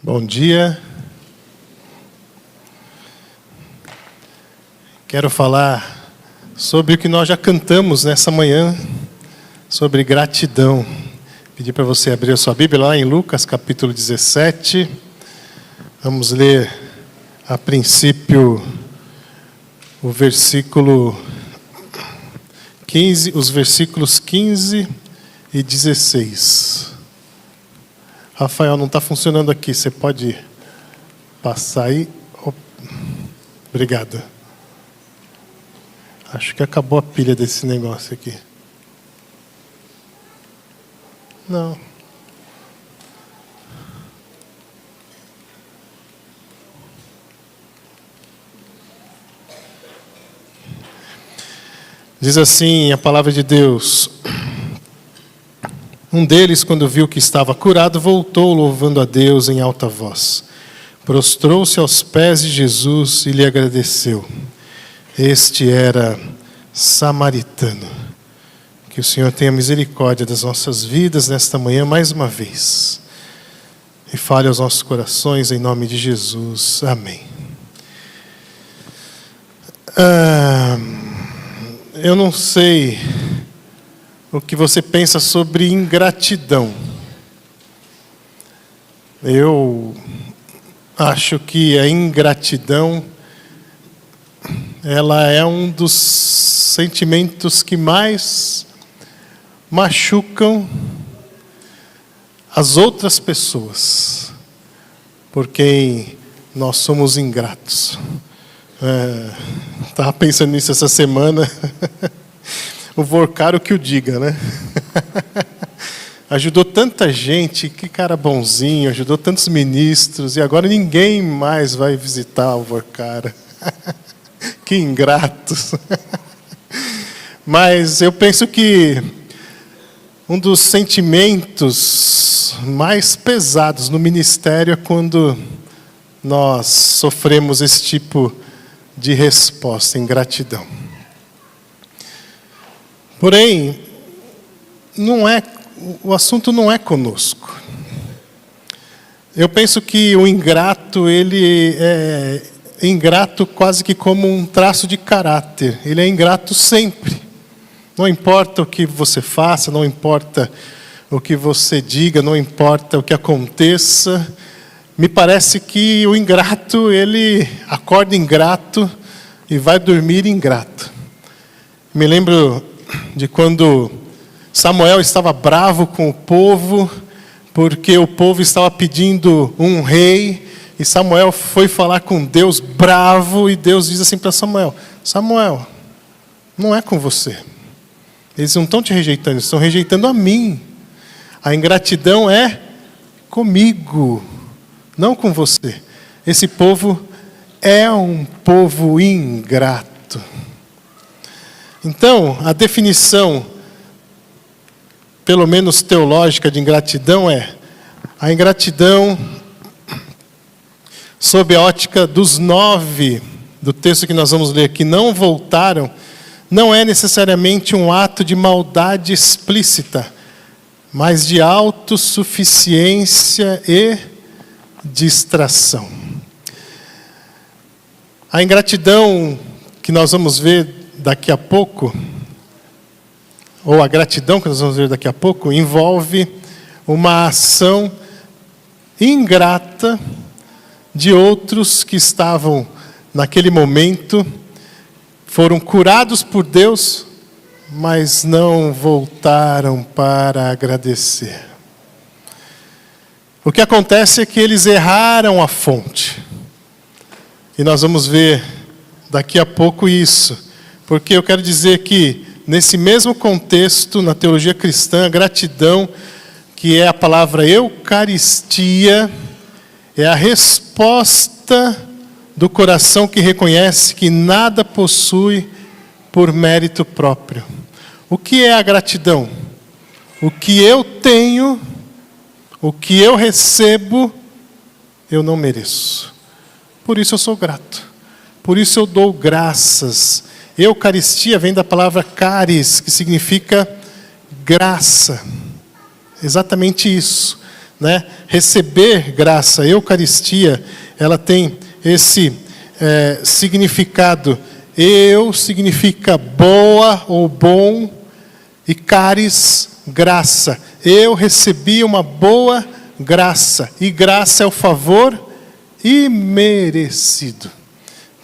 Bom dia. Quero falar sobre o que nós já cantamos nessa manhã, sobre gratidão. Pedir para você abrir a sua Bíblia lá em Lucas, capítulo 17. Vamos ler a princípio o versículo 15, os versículos 15 e 16. Rafael, não está funcionando aqui, você pode passar aí? Obrigado. Acho que acabou a pilha desse negócio aqui. Não. Diz assim a palavra de Deus: um deles, quando viu que estava curado, voltou louvando a Deus em alta voz. Prostrou-se aos pés de Jesus e lhe agradeceu. Este era samaritano. Que o Senhor tenha misericórdia das nossas vidas nesta manhã mais uma vez. E fale aos nossos corações em nome de Jesus. Amém. Eu não sei o que você pensa sobre ingratidão. Eu acho que a ingratidão, ela é um dos sentimentos que mais machucam as outras pessoas, por quem nós somos ingratos. Estava pensando nisso essa semana. O Vorcaro que o diga, né? Ajudou tanta gente, que cara bonzinho, ajudou tantos ministros, e agora ninguém mais vai visitar o Vorcaro. Que ingratos. Mas eu penso que um dos sentimentos mais pesados no ministério é quando nós sofremos esse tipo de resposta, ingratidão. Porém, o assunto não é conosco. Eu penso que o ingrato, ele é ingrato quase que como um traço de caráter. Ele é ingrato sempre. Não importa o que você faça, não importa o que você diga, não importa o que aconteça. Me parece que o ingrato, ele acorda ingrato e vai dormir ingrato. Me lembro de quando Samuel estava bravo com o povo, porque o povo estava pedindo um rei, e Samuel foi falar com Deus bravo, e Deus diz assim para Samuel: Samuel, não é com você. Eles não estão te rejeitando, eles estão rejeitando a mim. A ingratidão é comigo, não com você. Esse povo é um povo ingrato. Então, a definição, pelo menos teológica, de ingratidão é a ingratidão, sob a ótica dos 9 do texto que nós vamos ler, que não voltaram, não é necessariamente um ato de maldade explícita, mas de autossuficiência e distração. A ingratidão que nós vamos ver daqui a pouco, ou a gratidão que nós vamos ver daqui a pouco, envolve uma ação ingrata de outros que estavam naquele momento, foram curados por Deus, mas não voltaram para agradecer. O que acontece é que eles erraram a fonte. E nós vamos ver daqui a pouco isso. Porque eu quero dizer que, nesse mesmo contexto, na teologia cristã, a gratidão, que é a palavra Eucaristia, é a resposta do coração que reconhece que nada possui por mérito próprio. O que é a gratidão? O que eu tenho, o que eu recebo, eu não mereço. Por isso eu sou grato. Por isso eu dou graças. Eucaristia vem da palavra caris, que significa graça. Exatamente isso. né? Receber graça, a Eucaristia, ela tem esse significado. Eu significa boa ou bom, e caris, graça. Eu recebi uma boa graça, e graça é o favor imerecido.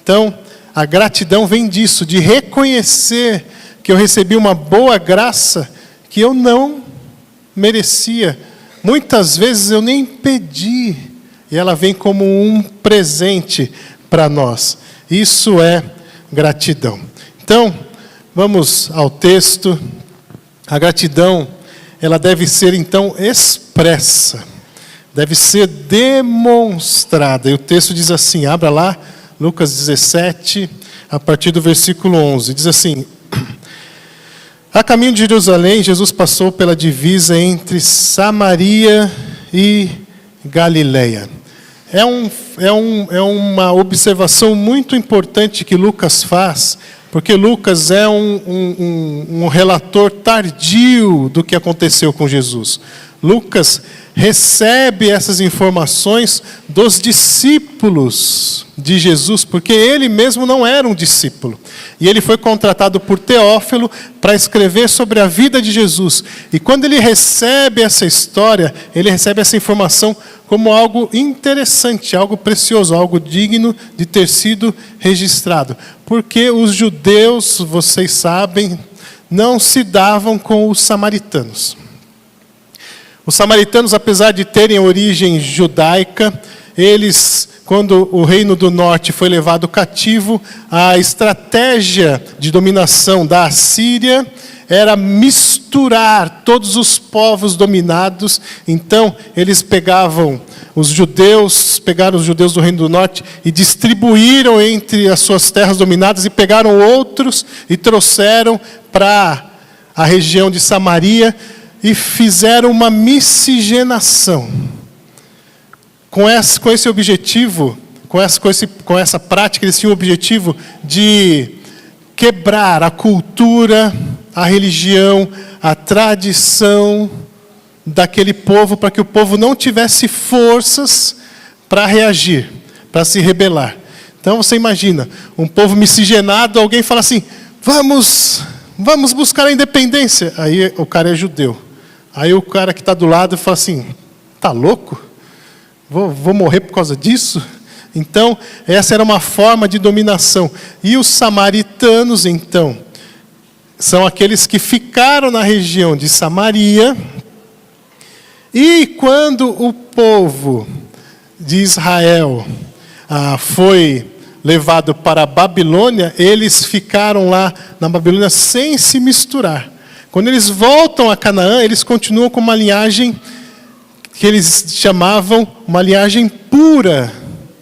Então, a gratidão vem disso, de reconhecer que eu recebi uma boa graça que eu não merecia. Muitas vezes eu nem pedi, e ela vem como um presente para nós. Isso é gratidão. Então, vamos ao texto. A gratidão, ela deve ser então expressa, deve ser demonstrada. E o texto diz assim, abra lá, Lucas 17, a partir do versículo 11. Diz assim: a caminho de Jerusalém, Jesus passou pela divisa entre Samaria e Galileia. É uma observação muito importante que Lucas faz, porque Lucas é um relator tardio do que aconteceu com Jesus. Lucas recebe essas informações dos discípulos de Jesus, porque ele mesmo não era um discípulo. E ele foi contratado por Teófilo para escrever sobre a vida de Jesus. E quando ele recebe essa história, ele recebe essa informação como algo interessante, algo precioso, algo digno de ter sido registrado. Porque os judeus, vocês sabem, não se davam com os samaritanos. Os samaritanos, apesar de terem origem judaica, eles, quando o reino do norte foi levado cativo, a estratégia de dominação da Assíria era misturar todos os povos dominados. Então, eles pegaram os judeus do reino do norte e distribuíram entre as suas terras dominadas e pegaram outros e trouxeram para a região de Samaria e fizeram uma miscigenação. Com esse objetivo, com essa prática, eles tinham o objetivo de quebrar a cultura, a religião, a tradição daquele povo, para que o povo não tivesse forças para reagir, para se rebelar. Então você imagina, um povo miscigenado, alguém fala assim, vamos buscar a independência. Aí o cara é judeu. Aí o cara que está do lado fala assim, tá louco? Vou morrer por causa disso? Então, essa era uma forma de dominação. E os samaritanos, então, são aqueles que ficaram na região de Samaria. E quando o povo de Israel foi levado para a Babilônia, eles ficaram lá na Babilônia sem se misturar. Quando eles voltam a Canaã, eles continuam com uma linhagem que eles chamavam uma linhagem pura.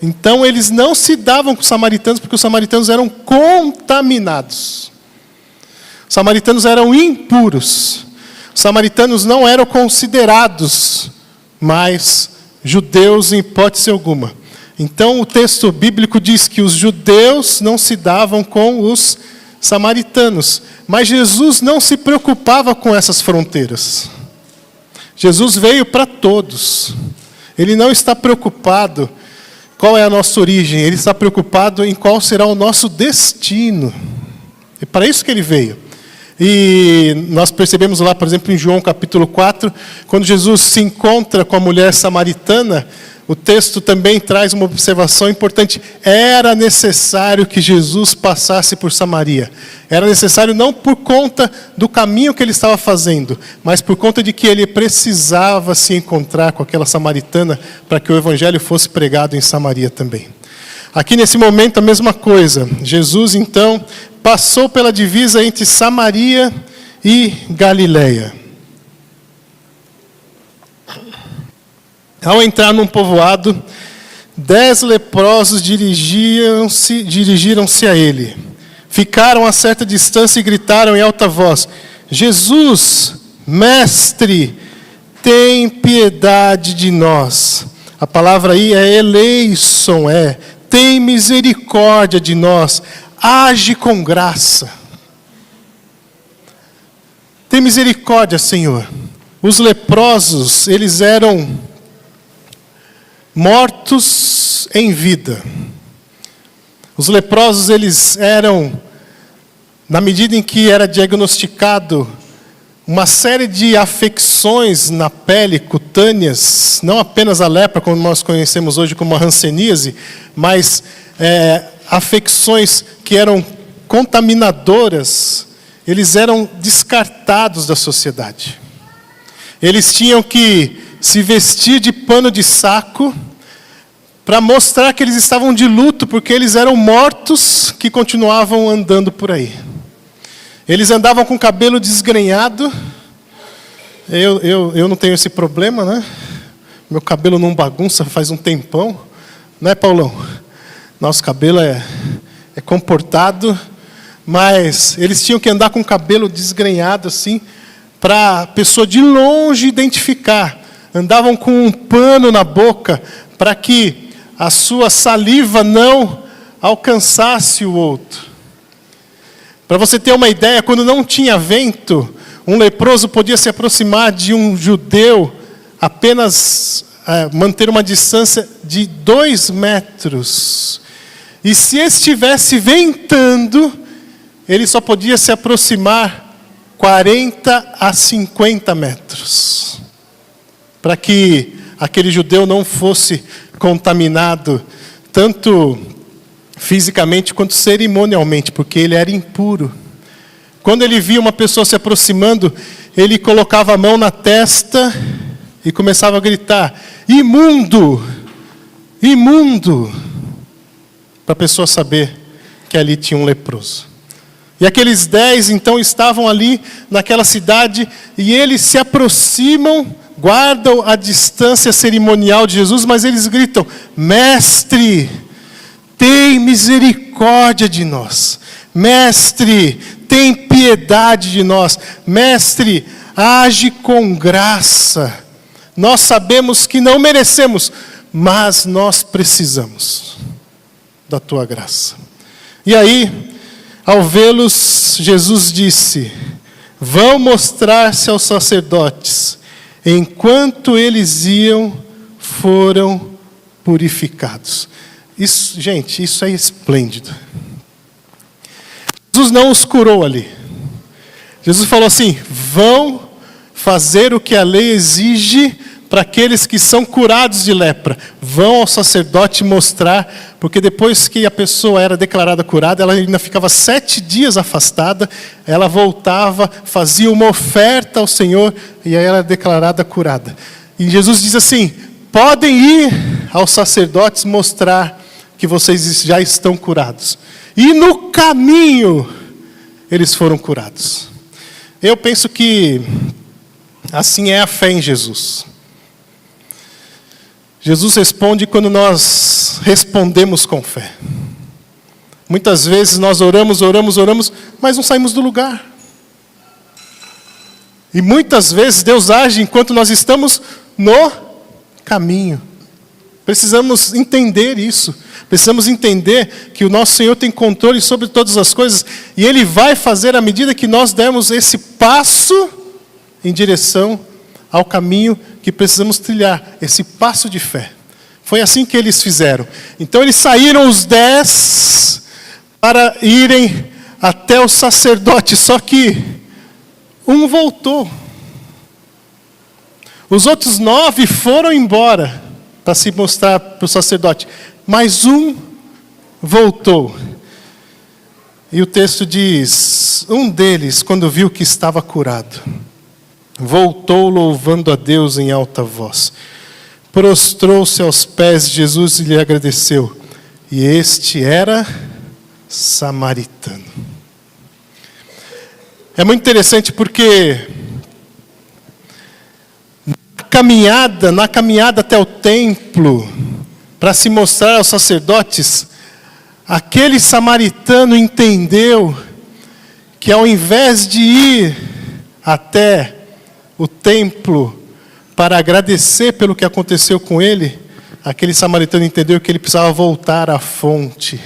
Então, eles não se davam com os samaritanos, porque os samaritanos eram contaminados. Os samaritanos eram impuros. Os samaritanos não eram considerados mais judeus em hipótese alguma. Então, o texto bíblico diz que os judeus não se davam com os samaritanos. Mas Jesus não se preocupava com essas fronteiras. Jesus veio para todos. Ele não está preocupado qual é a nossa origem. Ele está preocupado em qual será o nosso destino. E para isso que ele veio. E nós percebemos lá, por exemplo, em João capítulo 4, quando Jesus se encontra com a mulher samaritana, o texto também traz uma observação importante. Era necessário que Jesus passasse por Samaria. Era necessário não por conta do caminho que ele estava fazendo, mas por conta de que ele precisava se encontrar com aquela samaritana para que o evangelho fosse pregado em Samaria também. Aqui nesse momento a mesma coisa. Jesus então passou pela divisa entre Samaria e Galileia. Ao entrar num povoado, 10 leprosos dirigiram-se a ele. Ficaram a certa distância e gritaram em alta voz: Jesus, mestre, tem piedade de nós. A palavra aí é eleison, tem misericórdia de nós, age com graça. Tem misericórdia, Senhor. Os leprosos, eles eram mortos em vida. Os leprosos, eles eram, na medida em que era diagnosticado uma série de afecções na pele, cutâneas, não apenas a lepra, como nós conhecemos hoje como a hanseníase, mas afecções que eram contaminadoras, eles eram descartados da sociedade. Eles tinham que se vestir de pano de saco para mostrar que eles estavam de luto, porque eles eram mortos que continuavam andando por aí. Eles andavam com o cabelo desgrenhado. Eu não tenho esse problema, né? Meu cabelo não bagunça faz um tempão. Não é, Paulão? Nosso cabelo é comportado, mas eles tinham que andar com o cabelo desgrenhado assim, para a pessoa de longe identificar. Andavam com um pano na boca para que a sua saliva não alcançasse o outro. Para você ter uma ideia, quando não tinha vento, um leproso podia se aproximar de um judeu apenas manter uma distância de 2 metros. E se estivesse ventando, ele só podia se aproximar 40 a 50 metros. Para que aquele judeu não fosse contaminado, tanto fisicamente quanto cerimonialmente, porque ele era impuro. Quando ele via uma pessoa se aproximando, ele colocava a mão na testa e começava a gritar: imundo! Imundo! Para a pessoa saber que ali tinha um leproso. E aqueles 10, então, estavam ali naquela cidade, e eles se aproximam, guardam a distância cerimonial de Jesus, mas eles gritam: Mestre, tem misericórdia de nós. Mestre, tem piedade de nós. Mestre, age com graça. Nós sabemos que não merecemos, mas nós precisamos da tua graça. E aí, ao vê-los, Jesus disse: vão mostrar-se aos sacerdotes. Enquanto eles iam, foram purificados. Isso, gente, isso é esplêndido. Jesus não os curou ali. Jesus falou assim: vão fazer o que a lei exige para aqueles que são curados de lepra. Vão ao sacerdote mostrar, porque depois que a pessoa era declarada curada, ela ainda ficava 7 dias afastada, ela voltava, fazia uma oferta ao Senhor, e aí ela era declarada curada. E Jesus diz assim: podem ir aos sacerdotes mostrar que vocês já estão curados. E no caminho, eles foram curados. Eu penso que assim é a fé em Jesus. Jesus responde quando nós respondemos com fé. Muitas vezes nós oramos, mas não saímos do lugar. E muitas vezes Deus age enquanto nós estamos no caminho. Precisamos entender isso. Precisamos entender que o nosso Senhor tem controle sobre todas as coisas. E Ele vai fazer à medida que nós dermos esse passo em direção ao caminho que precisamos trilhar, esse passo de fé. Foi assim que eles fizeram. Então eles saíram os 10 para irem até o sacerdote, só que um voltou. Os outros 9 foram embora para se mostrar para o sacerdote, mas um voltou. E o texto diz: um deles, quando viu que estava curado, voltou louvando a Deus em alta voz. Prostrou-se aos pés de Jesus e lhe agradeceu. E este era samaritano. É muito interessante porque na caminhada até o templo, para se mostrar aos sacerdotes, aquele samaritano entendeu que ao invés de ir até o templo para agradecer pelo que aconteceu com ele, aquele samaritano entendeu que ele precisava voltar à fonte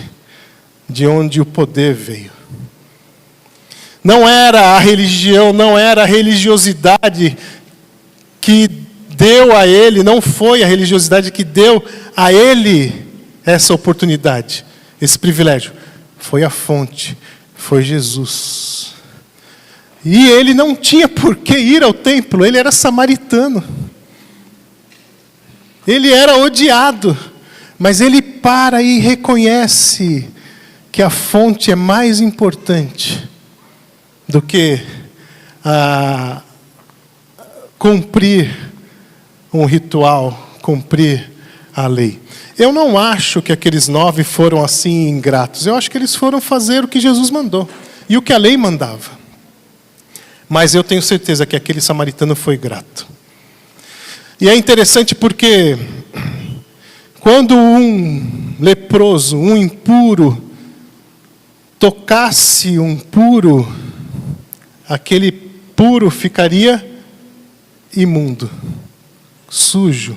de onde o poder veio. Não era a religião, não era a religiosidade que deu a ele, não foi a religiosidade que deu a ele essa oportunidade, esse privilégio. Foi a fonte, foi Jesus. E ele não tinha por que ir ao templo, ele era samaritano. Ele era odiado, mas ele para e reconhece que a fonte é mais importante do que cumprir um ritual, cumprir a lei. Eu não acho que aqueles 9 foram assim ingratos. Eu acho que eles foram fazer o que Jesus mandou e o que a lei mandava. Mas eu tenho certeza que aquele samaritano foi grato. E é interessante porque quando um leproso, um impuro, tocasse um puro, aquele puro ficaria imundo, sujo,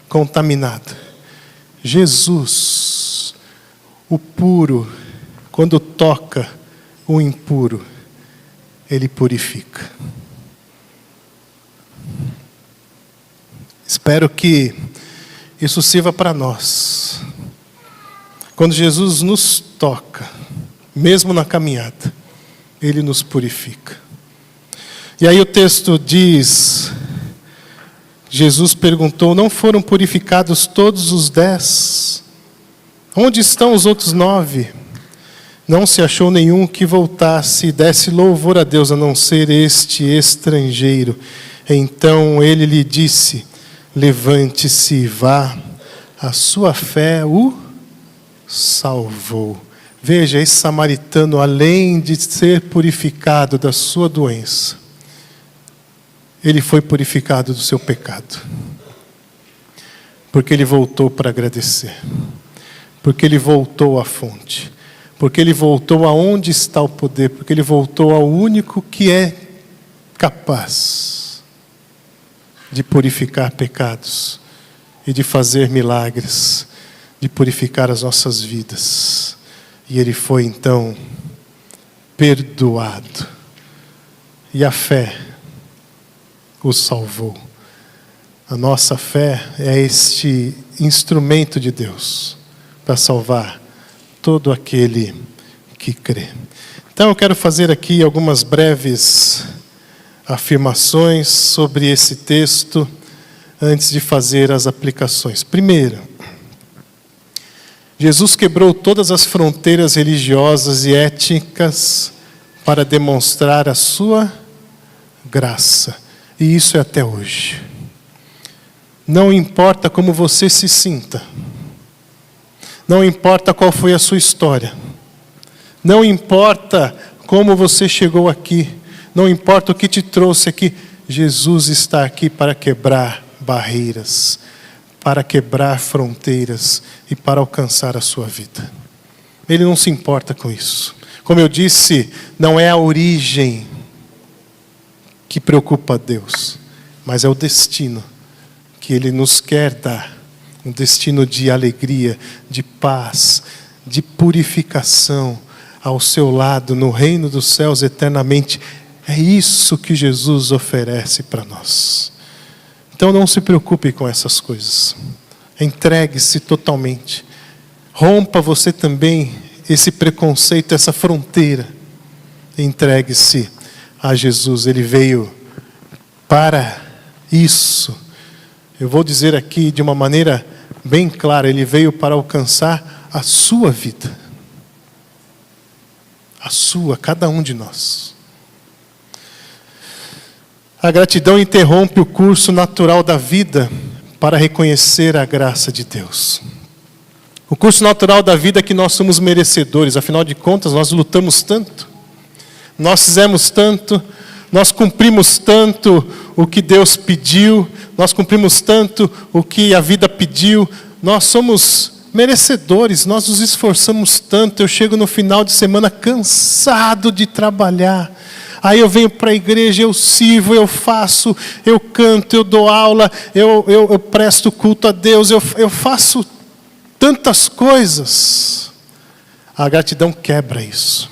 contaminado. Jesus, o puro, quando toca o impuro, ele purifica. Espero que isso sirva para nós. Quando Jesus nos toca, mesmo na caminhada, ele nos purifica. E aí o texto diz, Jesus perguntou, não foram purificados todos os 10? Onde estão os outros 9? Não se achou nenhum que voltasse e desse louvor a Deus, a não ser este estrangeiro. Então ele lhe disse, levante-se e vá, a sua fé o salvou. Veja, esse samaritano, além de ser purificado da sua doença, ele foi purificado do seu pecado. Porque ele voltou para agradecer. Porque ele voltou à fonte. Porque ele voltou aonde está o poder. Porque ele voltou ao único que é capaz de purificar pecados e de fazer milagres, de purificar as nossas vidas. E ele foi então perdoado. E a fé o salvou. A nossa fé é este instrumento de Deus para salvar todo aquele que crê. Então eu quero fazer aqui algumas breves afirmações sobre esse texto antes de fazer as aplicações. Primeiro, Jesus quebrou todas as fronteiras religiosas e étnicas para demonstrar a sua graça. E isso é até hoje. Não importa como você se sinta. Não importa qual foi a sua história. Não importa como você chegou aqui. Não importa o que te trouxe aqui. Jesus está aqui para quebrar barreiras, para quebrar fronteiras e para alcançar a sua vida. Ele não se importa com isso. Como eu disse, não é a origem que preocupa a Deus, mas é o destino que Ele nos quer dar. Um destino de alegria, de paz, de purificação ao seu lado, no reino dos céus eternamente. É isso que Jesus oferece para nós. Então não se preocupe com essas coisas. Entregue-se totalmente. Rompa você também esse preconceito, essa fronteira. Entregue-se a Jesus. Ele veio para isso. Eu vou dizer aqui de uma maneira bem clara, ele veio para alcançar a sua vida. A sua, cada um de nós. A gratidão interrompe o curso natural da vida para reconhecer a graça de Deus. O curso natural da vida é que nós somos merecedores, afinal de contas, nós lutamos tanto, nós fizemos tanto, nós cumprimos tanto o que Deus pediu, nós cumprimos tanto o que a vida pediu, nós somos merecedores, nós nos esforçamos tanto. Eu chego no final de semana cansado de trabalhar, aí eu venho para a igreja, eu sirvo, eu faço, eu canto, eu dou aula, eu presto culto a Deus, eu faço tantas coisas. A gratidão quebra isso.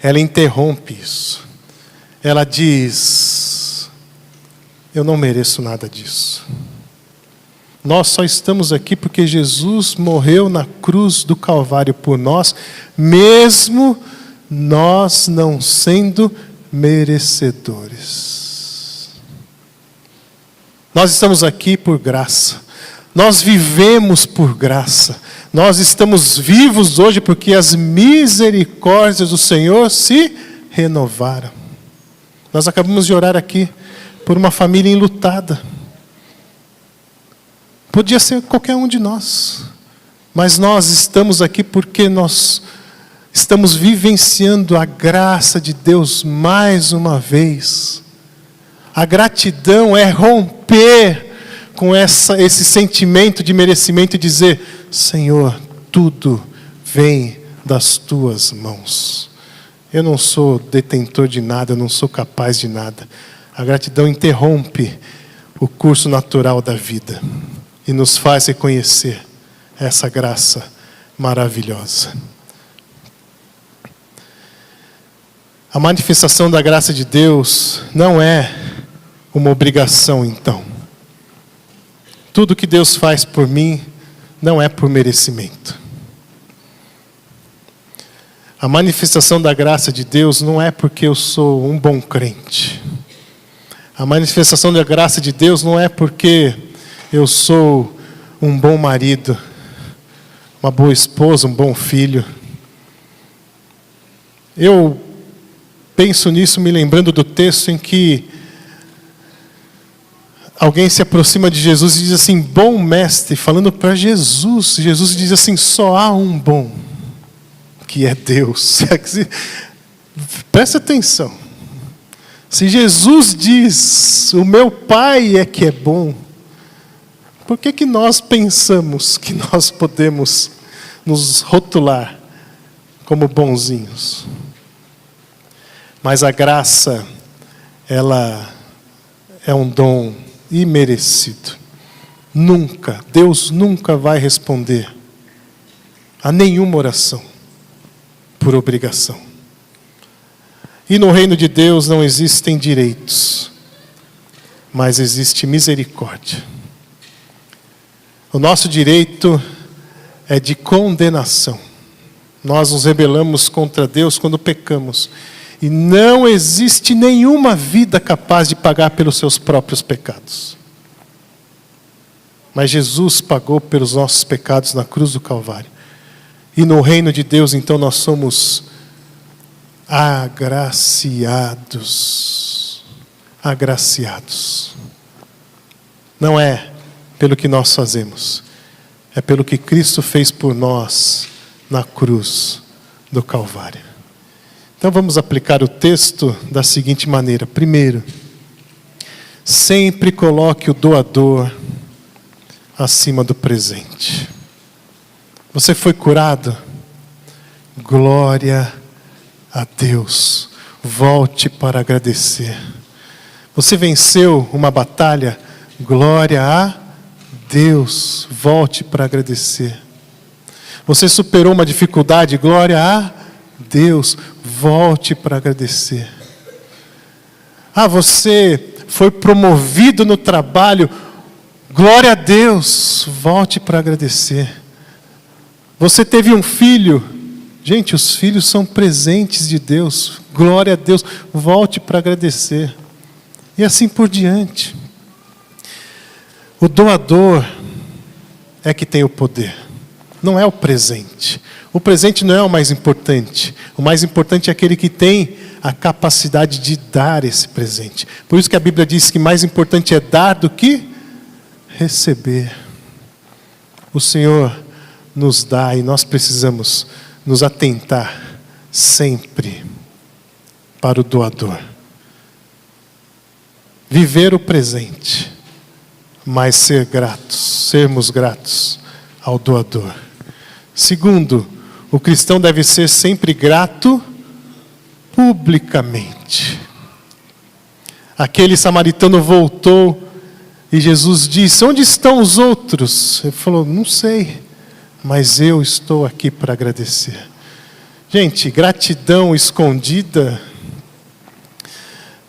Ela interrompe isso. Ela diz, eu não mereço nada disso. Nós só estamos aqui porque Jesus morreu na cruz do Calvário por nós, mesmo nós não sendo merecedores. Nós estamos aqui por graça. Nós vivemos por graça. Nós estamos vivos hoje porque as misericórdias do Senhor se renovaram. Nós acabamos de orar aqui por uma família enlutada. Podia ser qualquer um de nós. Mas nós estamos aqui porque nós estamos vivenciando a graça de Deus mais uma vez. A gratidão é romper com esse sentimento de merecimento e dizer: Senhor, tudo vem das tuas mãos. Eu não sou detentor de nada, eu não sou capaz de nada. A gratidão interrompe o curso natural da vida e nos faz reconhecer essa graça maravilhosa. A manifestação da graça de Deus não é uma obrigação, então. Tudo que Deus faz por mim não é por merecimento. A manifestação da graça de Deus não é porque eu sou um bom crente. A manifestação da graça de Deus não é porque eu sou um bom marido, uma boa esposa, um bom filho. Eu penso nisso me lembrando do texto em que alguém se aproxima de Jesus e diz assim: bom mestre, falando para Jesus. Jesus diz assim: só há um bom, que é Deus. Presta atenção. Se Jesus diz, o meu Pai é que é bom, por que nós pensamos que nós podemos nos rotular como bonzinhos? Mas a graça, ela é um dom imerecido. Deus nunca vai responder a nenhuma oração por obrigação. E no reino de Deus não existem direitos, mas existe misericórdia. O nosso direito é de condenação. Nós nos rebelamos contra Deus quando pecamos. E não existe nenhuma vida capaz de pagar pelos seus próprios pecados. Mas Jesus pagou pelos nossos pecados na cruz do Calvário. E no reino de Deus, então, nós somos agraciados. Agraciados. Não é pelo que nós fazemos, é pelo que Cristo fez por nós na cruz do Calvário. Então vamos aplicar o texto da seguinte maneira. Primeiro, sempre coloque o doador acima do presente. Você foi curado? Glória a Deus. Volte para agradecer. Você venceu uma batalha? Glória a Deus. Volte para agradecer. Você superou uma dificuldade? Glória a Deus. Volte para agradecer. Você foi promovido no trabalho? Glória a Deus. Volte para agradecer. Você teve um filho? Gente, os filhos são presentes de Deus. Glória a Deus. Volte para agradecer. E assim por diante. O doador é que tem o poder. Não é o presente. O presente não é o mais importante. O mais importante é aquele que tem a capacidade de dar esse presente. Por isso que a Bíblia diz que mais importante é dar do que receber. O Senhor nos dá e nós precisamos nos atentar sempre para o doador. Viver o presente, mas sermos gratos ao doador. Segundo, o cristão deve ser sempre grato publicamente. Aquele samaritano voltou e Jesus disse: onde estão os outros? Ele falou: não sei, mas eu estou aqui para agradecer. Gente, gratidão escondida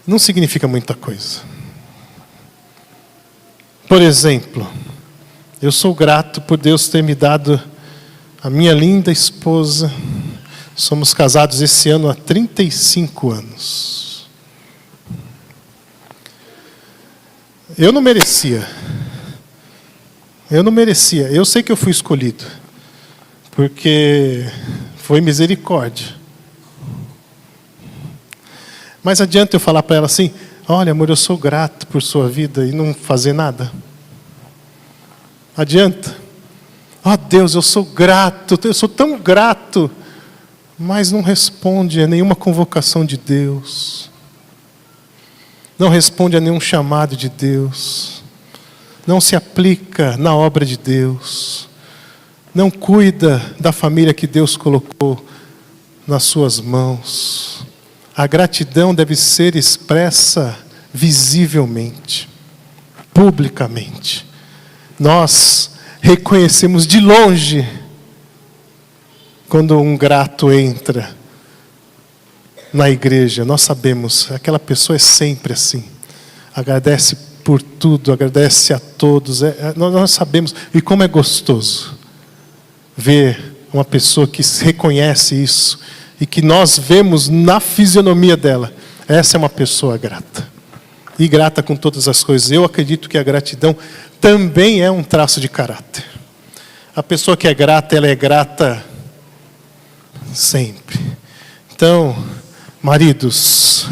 não significa muita coisa. Por exemplo, eu sou grato por Deus ter me dado a minha linda esposa. Somos casados esse ano há 35 anos. Eu não merecia. Eu sei que eu fui escolhido, porque foi misericórdia. Mas adianta eu falar para ela assim: olha, amor, eu sou grato por sua vida, e não fazer nada? Adianta? Oh, Deus, eu sou grato, eu sou tão grato, mas não responde a nenhuma convocação de Deus, não responde a nenhum chamado de Deus, não se aplica na obra de Deus, não cuida da família que Deus colocou nas suas mãos. A gratidão deve ser expressa visivelmente, publicamente. Nós reconhecemos de longe quando um grato entra na igreja. Nós sabemos, aquela pessoa é sempre assim. Agradece por tudo, agradece a todos. Nós sabemos, e como é gostoso ver uma pessoa que reconhece isso e que nós vemos na fisionomia dela. Essa é uma pessoa grata. E grata com todas as coisas. Eu acredito que a gratidão também é um traço de caráter. A pessoa que é grata, ela é grata sempre. Então, maridos,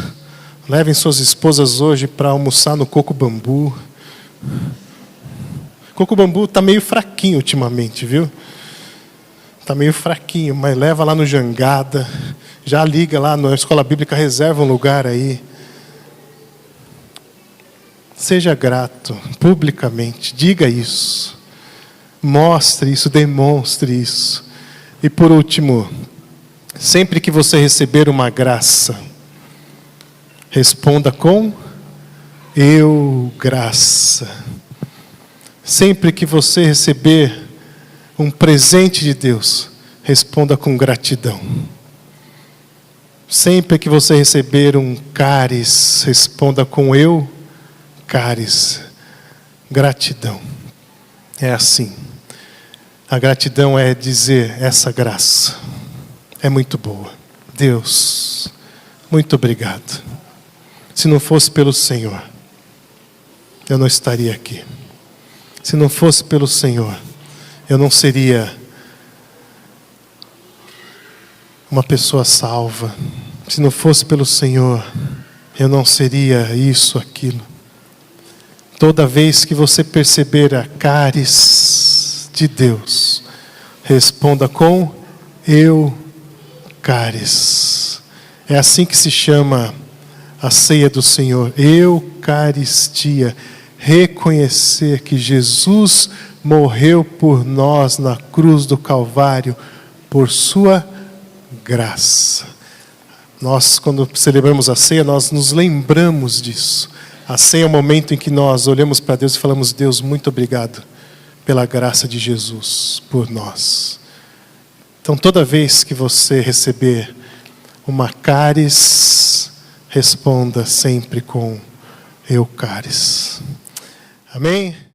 levem suas esposas hoje para almoçar no Coco Bambu. Coco Bambu está meio fraquinho ultimamente, viu? Está meio fraquinho, mas leva lá no Jangada. Já liga lá na Escola Bíblica, reserva um lugar aí. Seja grato publicamente, diga isso. Mostre isso, demonstre isso. E por último, sempre que você receber uma graça, responda com eu graça. Sempre que você receber um presente de Deus, responda com gratidão. Sempre que você receber um cáris, responda com eu cáris. Gratidão. É assim. A gratidão é dizer: essa graça é muito boa. Deus, muito obrigado. Se não fosse pelo Senhor, eu não estaria aqui. Se não fosse pelo Senhor, eu não seria uma pessoa salva. Se não fosse pelo Senhor, eu não seria isso, aquilo. Toda vez que você perceber a cáris de Deus, responda com eu cáris. É assim que se chama a ceia do Senhor, eucaristia. Reconhecer que Jesus morreu por nós na cruz do Calvário, por sua graça. Nós, quando celebramos a ceia, nós nos lembramos disso. A ceia é o momento em que nós olhamos para Deus e falamos: Deus, muito obrigado pela graça de Jesus por nós. Então, toda vez que você receber uma cáris, responda sempre com eu cáris. Amém?